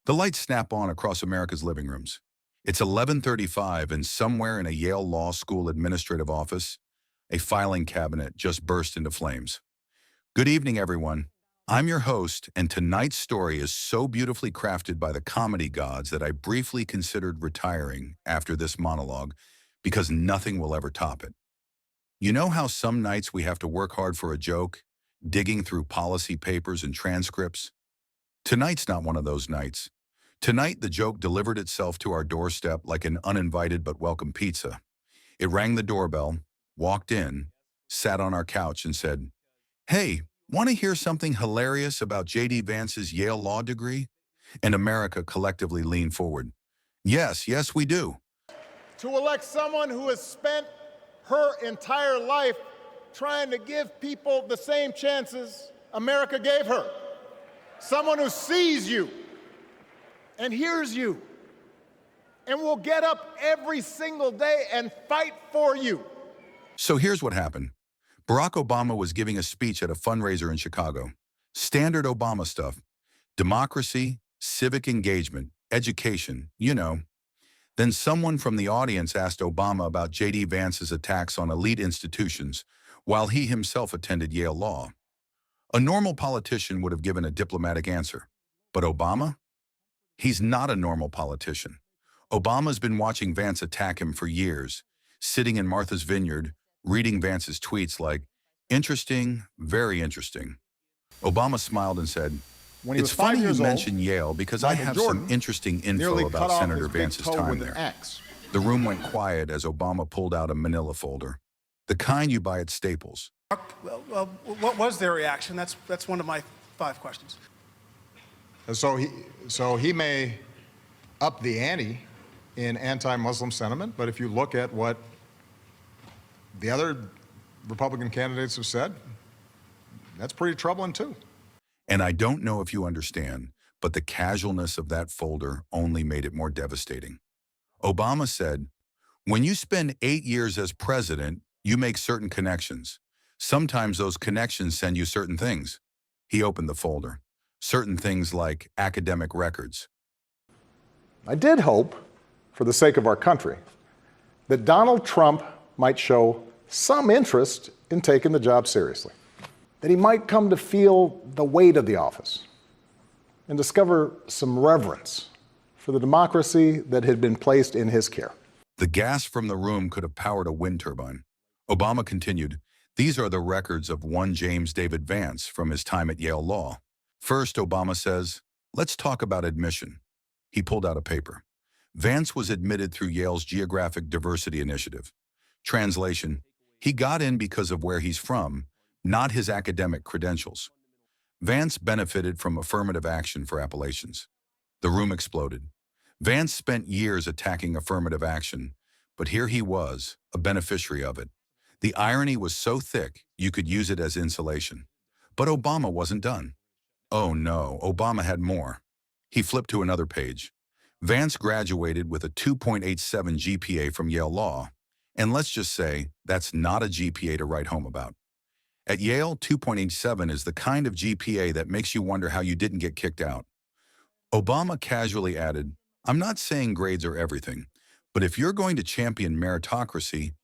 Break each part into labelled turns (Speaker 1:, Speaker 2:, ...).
Speaker 1: The lights snap on across America's living rooms. It's 11:35 and somewhere in a Yale Law School administrative office, a filing cabinet just burst into flames. Good evening, everyone. I'm your host, and tonight's story is so beautifully crafted by the comedy gods that I briefly considered retiring after this monologue because nothing will ever top it. You know how some nights we have to work hard for a joke, digging through policy papers and transcripts? Tonight's not one of those nights. Tonight, the joke delivered itself to our doorstep like an uninvited but welcome pizza. It rang the doorbell, walked in, sat on our couch and said, "Hey, want to hear something hilarious about J.D. Vance's Yale law degree?" And America collectively leaned forward. Yes, we do.
Speaker 2: To elect someone who has spent her entire life trying to give people the same chances America gave her. Someone who sees you and hears you and will get up every single day and fight for you.
Speaker 1: So here's what happened. Barack Obama was giving a speech at a fundraiser in Chicago. Standard Obama stuff. Democracy, civic engagement, education, you know. Then someone from the audience asked Obama about J.D. Vance's attacks on elite institutions while he himself attended Yale Law. A normal politician would have given a diplomatic answer. But Obama? He's not a normal politician. Obama's been watching Vance attack him for years, sitting in Martha's Vineyard, reading Vance's tweets like, "Interesting, very interesting." Obama smiled and said, "It's funny you mention Yale because I have some interesting info about Senator Vance's time there." The room went quiet as Obama pulled out a manila folder, the kind you buy at Staples.
Speaker 3: Well, what was their reaction? That's one of my 5 questions.
Speaker 4: So he may up the ante in anti-Muslim sentiment, but if you look at what the other Republican candidates have said, that's pretty troubling too.
Speaker 1: And I don't know if you understand, but the casualness of that folder only made it more devastating. Obama said, "When you spend 8 years as president, you make certain connections. Sometimes those connections send you certain things." He opened the folder. Certain things like academic records.
Speaker 4: I did hope, for the sake of our country, that Donald Trump might show some interest in taking the job seriously, that he might come to feel the weight of the office and discover some reverence for the democracy that had been placed in his care.
Speaker 1: The gas from the room could have powered a wind turbine. Obama continued, "These are the records of one James David Vance from his time at Yale Law." First, Obama says, "Let's talk about admission." He pulled out a paper. Vance was admitted through Yale's Geographic Diversity Initiative. Translation, he got in because of where he's from, not his academic credentials. Vance benefited from affirmative action for Appalachians. The room exploded. Vance spent years attacking affirmative action, but here he was, a beneficiary of it. The irony was so thick, you could use it as insulation. But Obama wasn't done. Oh no, Obama had more. He flipped to another page. Vance graduated with a 2.87 GPA from Yale Law, and let's just say that's not a GPA to write home about. At Yale, 2.87 is the kind of GPA that makes you wonder how you didn't get kicked out. Obama casually added, "I'm not saying grades are everything, but if you're going to champion meritocracy,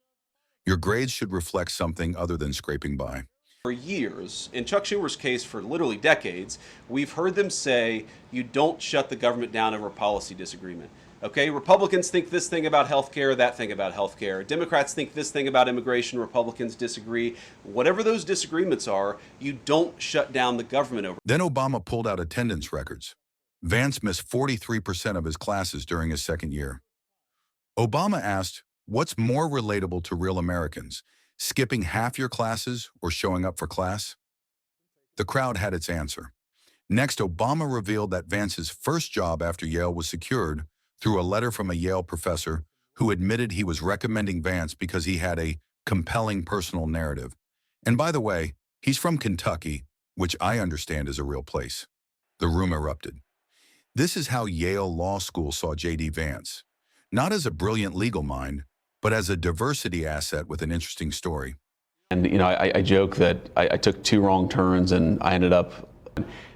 Speaker 1: your grades should reflect something other than scraping by."
Speaker 5: For years, in Chuck Schumer's case for literally decades, we've heard them say, you don't shut the government down over policy disagreement. Okay, Republicans think this thing about healthcare, that thing about healthcare. Democrats think this thing about immigration, Republicans disagree. Whatever those disagreements are, you don't shut down the government over.
Speaker 1: Then Obama pulled out attendance records. Vance missed 43% of his classes during his second year. Obama asked, "What's more relatable to real Americans? Skipping half your classes or showing up for class?" The crowd had its answer. Next, Obama revealed that Vance's first job after Yale was secured through a letter from a Yale professor who admitted he was recommending Vance because he had a compelling personal narrative. And by the way, he's from Kentucky, which I understand is a real place. The room erupted. This is how Yale Law School saw J.D. Vance, not as a brilliant legal mind, but as a diversity asset with an interesting story.
Speaker 6: And I joke that I took 2 wrong turns and I ended up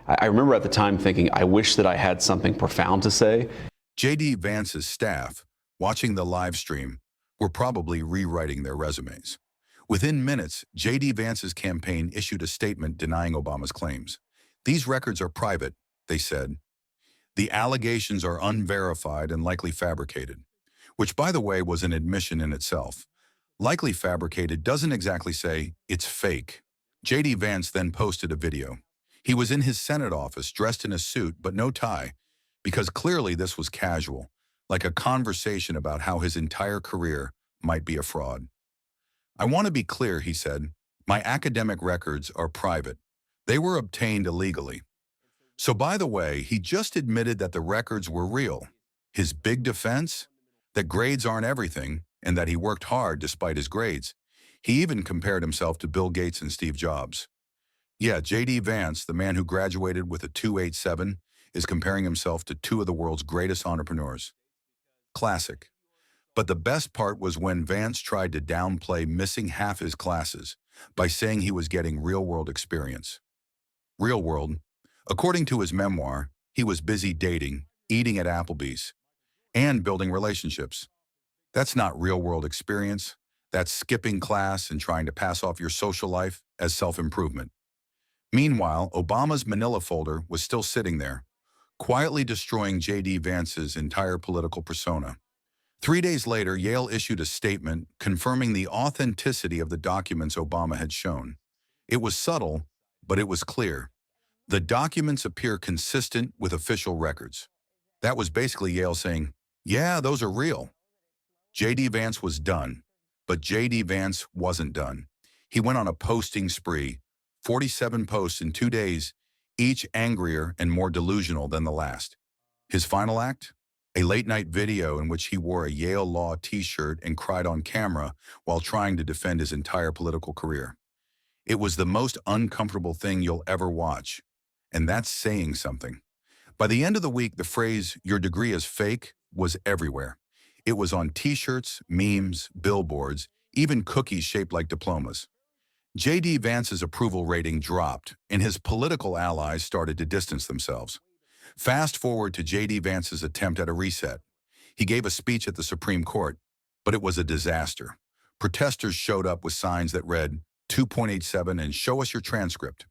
Speaker 5: I remember at the time thinking, I wish that I had something profound to say.
Speaker 1: J.D. Vance's staff, watching the live stream, were probably rewriting their resumes. Within minutes, J.D. Vance's campaign issued a statement denying Obama's claims. These records are private, they said. The allegations are unverified and likely fabricated, which, by the way, was an admission in itself. Likely fabricated doesn't exactly say it's fake. J.D. Vance then posted a video. He was in his Senate office, dressed in a suit but no tie, because clearly this was casual, like a conversation about how his entire career might be a fraud. I want to be clear, he said. My academic records are private. They were obtained illegally. So by the way, he just admitted that the records were real. His big defense? That grades aren't everything, and that he worked hard despite his grades. He even compared himself to Bill Gates and Steve Jobs. Yeah, J.D. Vance, the man who graduated with a 2.87, is comparing himself to two of the world's greatest entrepreneurs. Classic. But the best part was when Vance tried to downplay missing half his classes by saying he was getting real-world experience. Real world. According to his memoir, he was busy dating, eating at Applebee's, and building relationships. That's not real-world experience. That's skipping class and trying to pass off your social life as self-improvement. Meanwhile, Obama's manila folder was still sitting there, quietly destroying J.D. Vance's entire political persona. 3 days later, Yale issued a statement confirming the authenticity of the documents Obama had shown. It was subtle, but it was clear. The documents appear consistent with official records. That was basically Yale saying, yeah, those are real. J.D. Vance was done, but J.D. Vance wasn't done. He went on a posting spree, 47 posts in 2 days, each angrier and more delusional than the last. His final act? A late-night video in which he wore a Yale Law t-shirt and cried on camera while trying to defend his entire political career. It was the most uncomfortable thing you'll ever watch, and that's saying something. By the end of the week, the phrase, "your degree is fake," was everywhere. It was on t-shirts, memes, billboards, even cookies shaped like diplomas. J.D. Vance's approval rating dropped, and his political allies started to distance themselves. Fast forward to J.D. Vance's attempt at a reset. He gave a speech at the Supreme Court, but it was a disaster. Protesters showed up with signs that read, 2.87 and show us your transcript.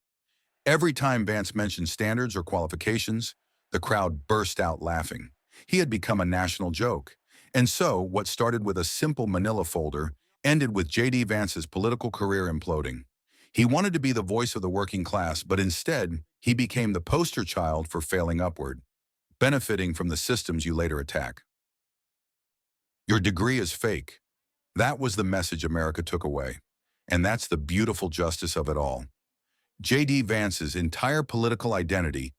Speaker 1: Every time Vance mentioned standards or qualifications, the crowd burst out laughing. He had become a national joke. And so, what started with a simple manila folder ended with J.D. Vance's political career imploding. He wanted to be the voice of the working class, but instead, he became the poster child for failing upward, benefiting from the systems you later attack. Your degree is fake. That was the message America took away. And that's the beautiful justice of it all. J.D. Vance's entire political identity